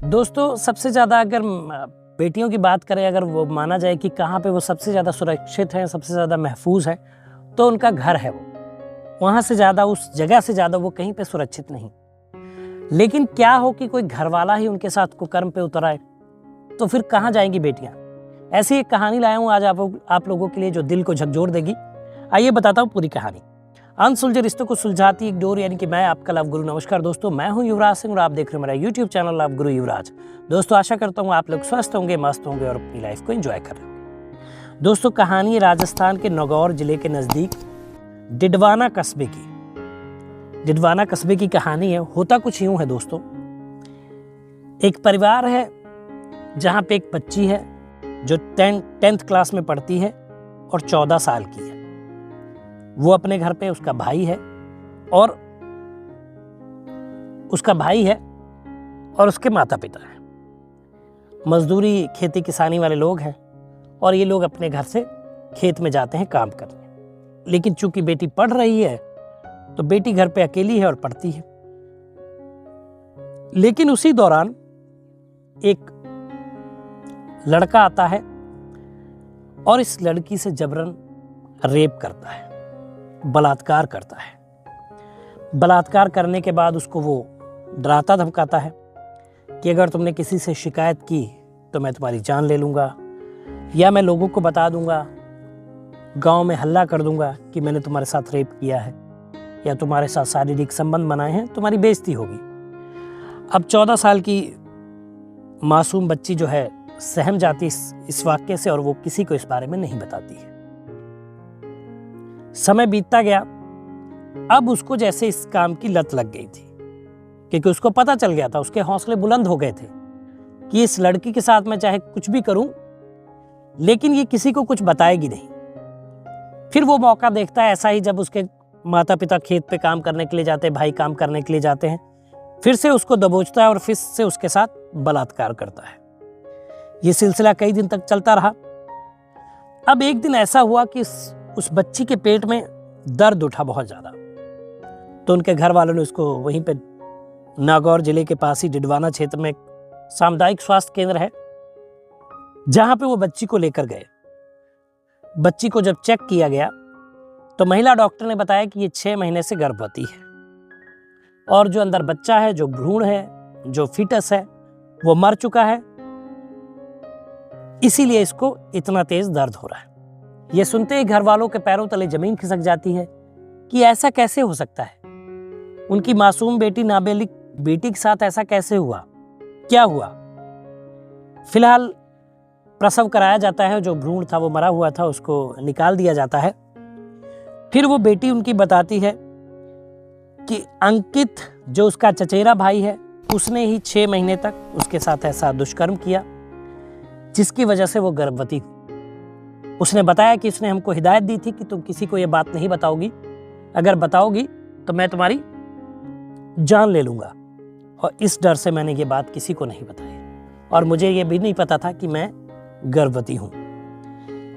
दोस्तों सबसे ज़्यादा अगर बेटियों की बात करें, अगर वो माना जाए कि कहाँ पे वो सबसे ज़्यादा सुरक्षित हैं, सबसे ज़्यादा महफूज है, तो उनका घर है। वो वहाँ से ज़्यादा, उस जगह से ज़्यादा वो कहीं पे सुरक्षित नहीं। लेकिन क्या हो कि कोई घर वाला ही उनके साथ कुकर्म पे उतर आए, तो फिर कहाँ जाएंगी बेटियाँ। ऐसी एक कहानी लाया हूँ आज आप लोगों के लिए जो दिल को झकझोर देगी। आइए बताता हूँ पूरी कहानी। अनसुलझे रिश्तों को सुलझाती एक डोर, यानी कि मैं आपका लव गुरु। नमस्कार दोस्तों, मैं हूं युवराज सिंह और आप देख रहे हैं मेरा यूट्यूब चैनल लव गुरु युवराज। दोस्तों आशा करता हूं आप लोग स्वस्थ होंगे, मस्त होंगे और अपनी लाइफ को एंजॉय कर रहे होंगे। दोस्तों कहानी है राजस्थान के नागौर जिले के नज़दीक डिडवाना कस्बे की। डिडवाना कस्बे की कहानी है। होता कुछ यूं है दोस्तों, एक परिवार है जहाँ पे एक बच्ची है जो 10th क्लास में पढ़ती है और 14 साल की है। वो अपने घर पे, उसका भाई है और उसके माता पिता हैं। मजदूरी खेती किसानी वाले लोग हैं और ये लोग अपने घर से खेत में जाते हैं काम करने। लेकिन चूंकि बेटी पढ़ रही है तो बेटी घर पे अकेली है और पढ़ती है। लेकिन उसी दौरान एक लड़का आता है और इस लड़की से जबरन रेप करता है, बलात्कार करता है। बलात्कार करने के बाद उसको वो डराता धमकाता है कि अगर तुमने किसी से शिकायत की तो मैं तुम्हारी जान ले लूँगा, या मैं लोगों को बता दूंगा, गांव में हल्ला कर दूंगा कि मैंने तुम्हारे साथ रेप किया है या तुम्हारे साथ शारीरिक संबंध बनाए हैं, तुम्हारी बेइज्जती होगी। अब 14 साल की मासूम बच्ची जो है सहम जाती इस वाक्य से और वो किसी को इस बारे में नहीं बताती है। समय बीतता गया। अब उसको जैसे इस काम की लत लग गई थी, क्योंकि उसको पता चल गया था, उसके हौसले बुलंद हो गए थे कि इस लड़की के साथ मैं चाहे कुछ भी करूं लेकिन ये किसी को कुछ बताएगी नहीं। फिर वो मौका देखता है ऐसा ही, जब उसके माता पिता खेत पे काम करने के लिए जाते हैं, भाई काम करने के लिए जाते हैं, फिर से उसको दबोचता है और फिर से उसके साथ बलात्कार करता है। ये सिलसिला कई दिन तक चलता रहा। अब एक दिन ऐसा हुआ कि उस बच्ची के पेट में दर्द उठा बहुत ज्यादा, तो उनके घर वालों ने उसको वहीं पे नागौर जिले के पास ही डिडवाना क्षेत्र में एक सामुदायिक स्वास्थ्य केंद्र है जहां पे वो बच्ची को लेकर गए। बच्ची को जब चेक किया गया तो महिला डॉक्टर ने बताया कि ये 6 महीने से गर्भवती है और जो अंदर बच्चा है, जो भ्रूण है, जो फीटस है, वो मर चुका है, इसीलिए इसको इतना तेज दर्द हो रहा है। ये सुनते ही घर वालों के पैरों तले जमीन खिसक जाती है कि ऐसा कैसे हो सकता है। उनकी मासूम बेटी, नाबालिग बेटी के साथ ऐसा कैसे हुआ, क्या हुआ। फिलहाल प्रसव कराया जाता है, जो भ्रूण था वो मरा हुआ था, उसको निकाल दिया जाता है। फिर वो बेटी उनकी बताती है कि अंकित, जो उसका चचेरा भाई है, उसने ही 6 महीने तक उसके साथ ऐसा दुष्कर्म किया जिसकी वजह से वो गर्भवती हुई। उसने बताया कि उसने हमको हिदायत दी थी कि तुम किसी को ये बात नहीं बताओगी, अगर बताओगी तो मैं तुम्हारी जान ले लूंगा, और इस डर से मैंने ये बात किसी को नहीं बताई और मुझे ये भी नहीं पता था कि मैं गर्भवती हूँ।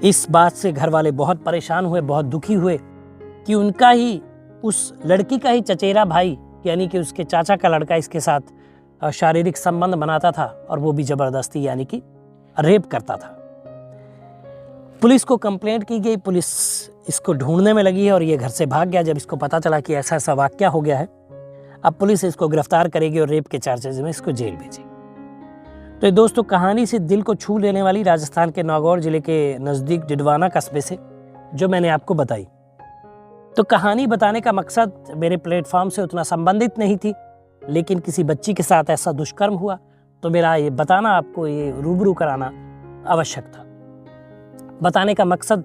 इस बात से घर वाले बहुत परेशान हुए, बहुत दुखी हुए कि उनका ही, उस लड़की का ही चचेरा भाई, यानी कि उसके चाचा का लड़का इसके साथ शारीरिक संबंध बनाता था और वो भी जबरदस्ती, यानी कि रेप करता था। पुलिस को कंप्लेंट की गई, पुलिस इसको ढूंढने में लगी है और ये घर से भाग गया जब इसको पता चला कि ऐसा ऐसा वाकया हो गया है। अब पुलिस इसको गिरफ्तार करेगी और रेप के चार्जेस में इसको जेल भेजेगी। तो ये दोस्तों कहानी से दिल को छू लेने वाली राजस्थान के नागौर जिले के नज़दीक डिडवाना कस्बे से जो मैंने आपको बताई। तो कहानी बताने का मकसद मेरे प्लेटफॉर्म से उतना संबंधित नहीं थी, लेकिन किसी बच्ची के साथ ऐसा दुष्कर्म हुआ तो मेरा ये बताना, आपको ये रूबरू कराना आवश्यक था। बताने का मकसद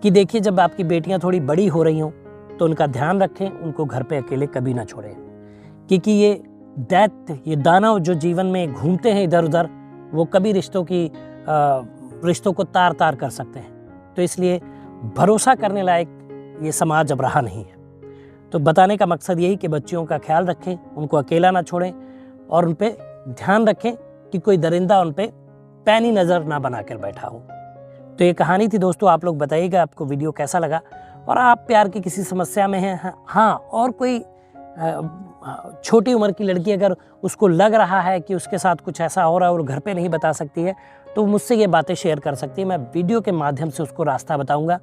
कि देखिए, जब आपकी बेटियां थोड़ी बड़ी हो रही हों तो उनका ध्यान रखें, उनको घर पे अकेले कभी ना छोड़ें, क्योंकि ये दैत्य, ये दानव जो जीवन में घूमते हैं इधर उधर, वो कभी रिश्तों को तार तार कर सकते हैं। तो इसलिए भरोसा करने लायक ये समाज अब रहा नहीं है। तो बताने का मकसद यही कि बच्चियों का ख्याल रखें, उनको अकेला ना छोड़ें और उन पे ध्यान रखें कि कोई दरिंदा उन पे पैनी नज़र ना बना कर बैठा हो। तो ये कहानी थी दोस्तों। आप लोग बताइएगा आपको वीडियो कैसा लगा और आप प्यार की किसी समस्या में हैं, हाँ, और कोई छोटी उम्र की लड़की अगर उसको लग रहा है कि उसके साथ कुछ ऐसा हो रहा है और घर पे नहीं बता सकती है, तो मुझसे ये बातें शेयर कर सकती है। मैं वीडियो के माध्यम से उसको रास्ता बताऊंगा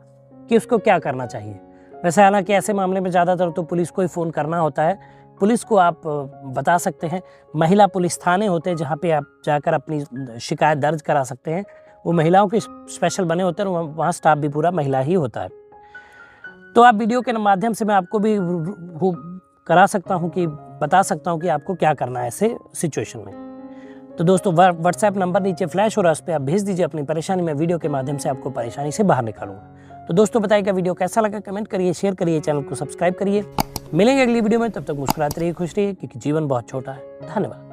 कि उसको क्या करना चाहिए। वैसे हालांकि ऐसे मामले में ज़्यादातर तो पुलिस को ही फ़ोन करना होता है। पुलिस को आप बता सकते हैं, महिला पुलिस थाने होते हैं जहाँ पे आप जाकर अपनी शिकायत दर्ज करा सकते हैं। वो महिलाओं के स्पेशल बने होते हैं, वहाँ स्टाफ भी पूरा महिला ही होता है। तो आप वीडियो के माध्यम से मैं आपको भी करा सकता हूँ कि बता सकता हूँ कि आपको क्या करना है ऐसे सिचुएशन में। तो दोस्तों व्हाट्सएप नंबर नीचे फ्लैश हो रहा है, उस पर आप भेज दीजिए अपनी परेशानी। मैं वीडियो के माध्यम से आपको परेशानी से बाहर निकालूंगा। तो दोस्तों बताइएगा वीडियो कैसा लगा, कमेंट करिए, शेयर करिए, चैनल को सब्सक्राइब करिए। मिलेंगे अगली वीडियो में, तब तक मुस्कुराते रहिए, खुश रहिए, क्योंकि जीवन बहुत छोटा है। धन्यवाद।